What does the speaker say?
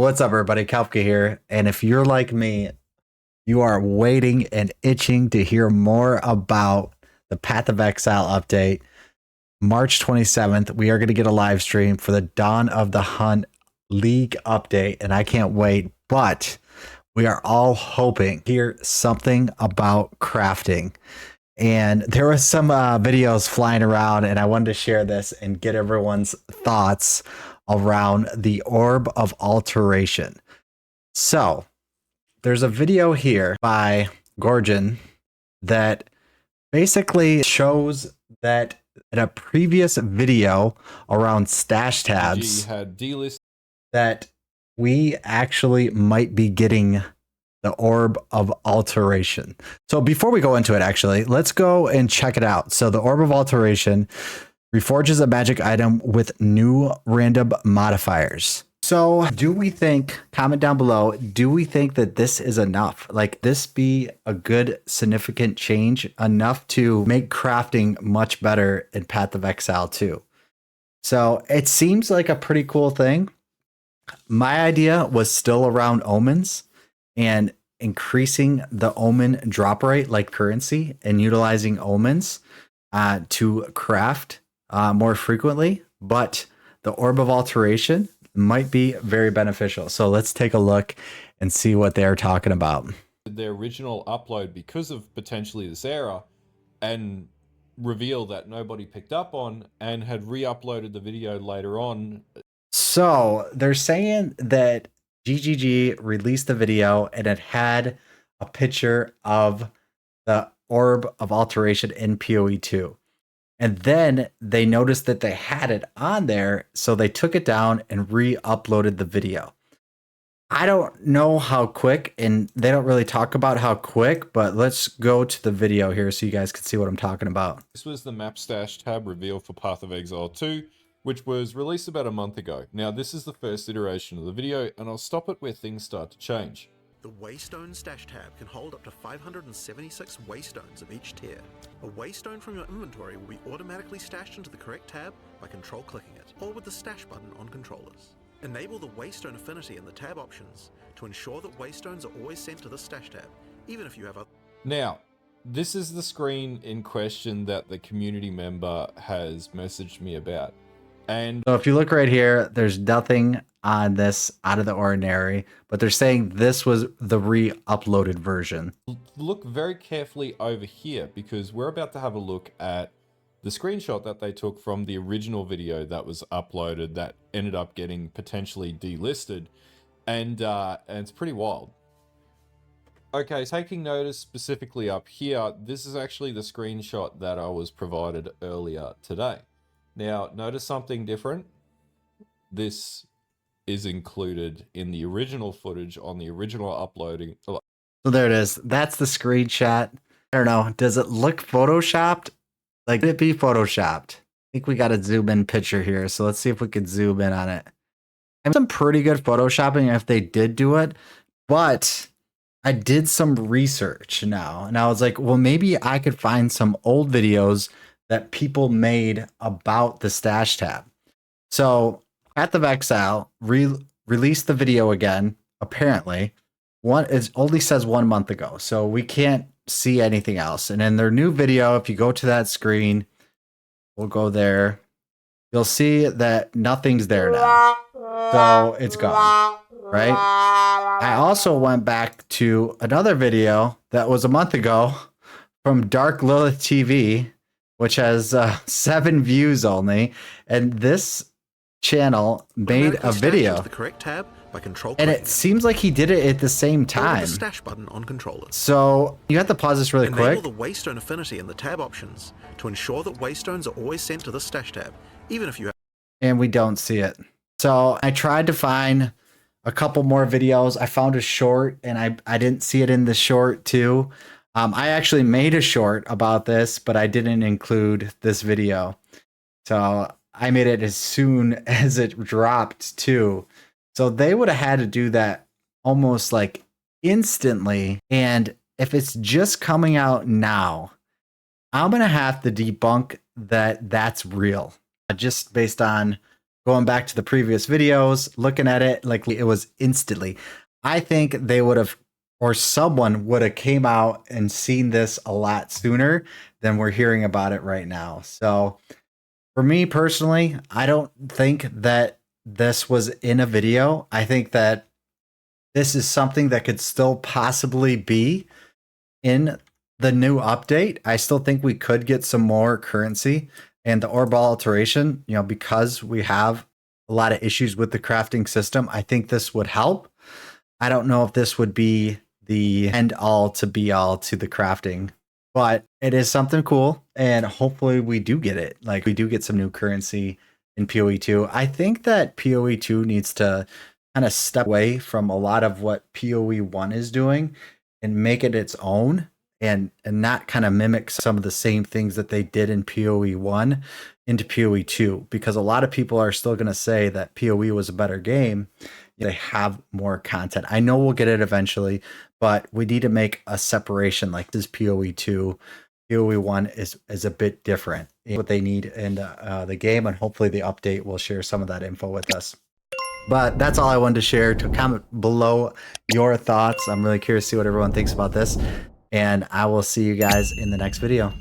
What's up, everybody? Kafka here. And if you're like me, you are waiting and itching to hear more about the Path of Exile update. March 27th, we are going to get a live stream for the Dawn of the Hunt League update, and I can't wait. But we are all hoping to hear something about crafting. And there was some videos flying around, and I wanted to share this and get everyone's thoughts around the Orb of Alteration. So there's a video here by Gorgon that basically shows that in a previous video around stash tabs had delist that we actually might be getting the Orb of Alteration. So before we go into it, actually, let's go and check it out. So the Orb of Alteration reforges a magic item with new random modifiers. So do we think, comment down below, do we think that this is enough? Like this be a good significant change enough to make crafting much better in Path of Exile 2? So it seems like a pretty cool thing. My idea was still around omens and increasing the omen drop rate like currency and utilizing omens to craft more frequently, but the Orb of Alteration might be very beneficial. So let's take a look and see what they're talking about. Their original upload because of potentially this error and reveal that nobody picked up on and had re-uploaded the video later on. So they're saying that GGG released the video and it had a picture of the Orb of Alteration in POE2. And then they noticed that they had it on there, so they took it down and re-uploaded the video. I don't know how quick, and they don't really talk about how quick, but let's go to the video here so you guys can see what I'm talking about. This was the map stash tab reveal for Path of Exile 2, which was released about a month ago. Now, this is the first iteration of the video, and I'll stop it where things start to change. The Waystone Stash tab can hold up to 576 Waystones of each tier. A Waystone from your inventory will be automatically stashed into the correct tab by control-clicking it, or with the Stash button on controllers. Enable the Waystone affinity in the tab options to ensure that Waystones are always sent to the Stash tab, even if you have other... Now, this is the screen in question that the community member has messaged me about. And so if you look right here, there's nothing on this out of the ordinary, but they're saying this was the re-uploaded version. Look very carefully over here because we're about to have a look at the screenshot that they took from the original video that was uploaded that ended up getting potentially delisted, and it's pretty wild. Okay, taking notice specifically up here, this is actually the screenshot that I was provided earlier today. Now, notice something different. This is included in the original footage on the original uploading. So there it is. That's the screenshot. I don't know. Does it look photoshopped? Like, could it be photoshopped? I think we got a zoom in picture here. So let's see if we could zoom in on it. And some pretty good photoshopping if they did do it. But I did some research now. And I was like, well, maybe I could find some old videos that people made about the stash tab. So Path of Exile released the video again, apparently. It only says 1 month ago, so we can't see anything else. And in their new video, if you go to that screen, we'll go there, you'll see that nothing's there now. So it's gone, right? I also went back to another video that was a month ago from Dark Lilith TV, which has 7 views only. And this channel made a video, the correct tab by and it seems like he did it at the same time. The stash button on controllers. So you have to pause this really quick. Enable the Waystone affinity in the tab options to ensure that Waystones are always sent to the stash tab, even if you have... And we don't see it. So I tried to find a couple more videos. I found a short, and I didn't see it in the short too. I actually made a short about this, but I didn't include this video. So I made it as soon as it dropped too. So they would have had to do that almost like instantly. And if it's just coming out now, I'm going to have to debunk that that's real. Just based on going back to the previous videos, looking at it, like it was instantly. I think they would have, or someone would have came out and seen this a lot sooner than we're hearing about it right now. So for me personally, I don't think that this was in a video. I think that this is something that could still possibly be in the new update. I still think we could get some more currency, and the Orb of Alteration, you know, because we have a lot of issues with the crafting system, I think this would help. I don't know if this would be the end all to be all to the crafting, but it is something cool, and hopefully we do get it. Like, we do get some new currency in POE2. I think that POE2 needs to kind of step away from a lot of what POE1 is doing and make it its own, and not kind of mimic some of the same things that they did in POE1 into POE2, because a lot of people are still going to say that POE was a better game. They have more content. I know we'll get it eventually, but we need to make a separation. Like, this POE2, POE1 is a bit different. What they need in the game, and hopefully the update will share some of that info with us. But that's all I wanted to share. To comment below your thoughts. I'm really curious to see what everyone thinks about this, and I will see you guys in the next video.